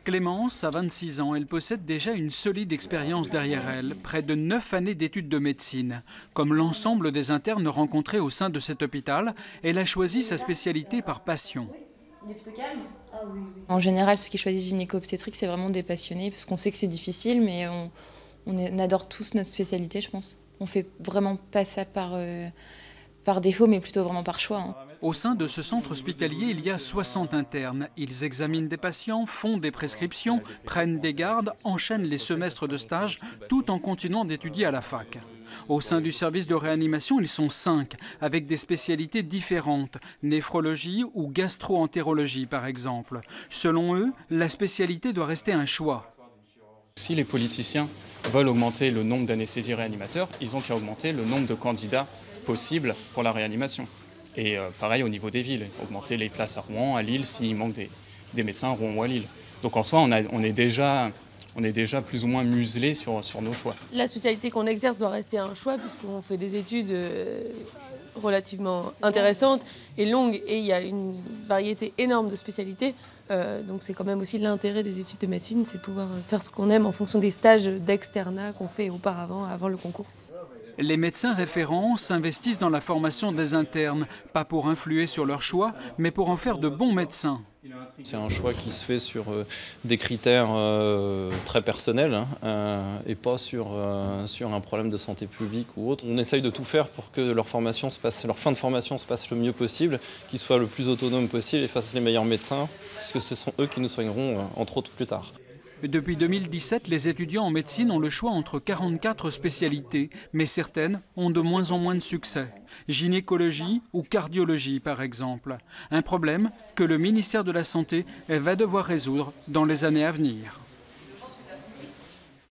Clémence a 26 ans. Elle possède déjà une solide expérience derrière elle, près de 9 années d'études de médecine. Comme l'ensemble des internes rencontrés au sein de cet hôpital, elle a choisi sa spécialité par passion. Il est plutôt calme. En général, ceux qui choisissent gynéco-obstétrique, c'est vraiment des passionnés, parce qu'on sait que c'est difficile, mais on adore tous notre spécialité, je pense. On fait vraiment pas ça par défaut, mais plutôt vraiment par choix. Hein. Au sein de ce centre hospitalier, il y a 60 internes. Ils examinent des patients, font des prescriptions, prennent des gardes, enchaînent les semestres de stage, tout en continuant d'étudier à la fac. Au sein du service de réanimation, ils sont 5, avec des spécialités différentes, néphrologie ou gastro-entérologie par exemple. Selon eux, la spécialité doit rester un choix. Si les politiciens veulent augmenter le nombre d'anesthésies-réanimateurs, ils ont qu'à augmenter le nombre de candidats possibles pour la réanimation. Et pareil au niveau des villes, augmenter les places à Rouen, à Lille, s'il manque des médecins à Rouen ou à Lille. Donc en soi, on est déjà plus ou moins muselé sur nos choix. La spécialité qu'on exerce doit rester un choix puisqu'on fait des études relativement intéressantes et longues et il y a une variété énorme de spécialités. Donc c'est quand même aussi l'intérêt des études de médecine, c'est de pouvoir faire ce qu'on aime en fonction des stages d'externat qu'on fait auparavant, avant le concours. Les médecins référents s'investissent dans la formation des internes, pas pour influer sur leur choix, mais pour en faire de bons médecins. C'est un choix qui se fait sur des critères très personnels et pas sur un problème de santé publique ou autre. On essaye de tout faire pour que leur fin de formation se passe le mieux possible, qu'ils soient le plus autonomes possible et fassent les meilleurs médecins, puisque ce sont eux qui nous soigneront, entre autres, plus tard. Depuis 2017, les étudiants en médecine ont le choix entre 44 spécialités, mais certaines ont de moins en moins de succès. Gynécologie ou cardiologie, par exemple. Un problème que le ministère de la Santé va devoir résoudre dans les années à venir.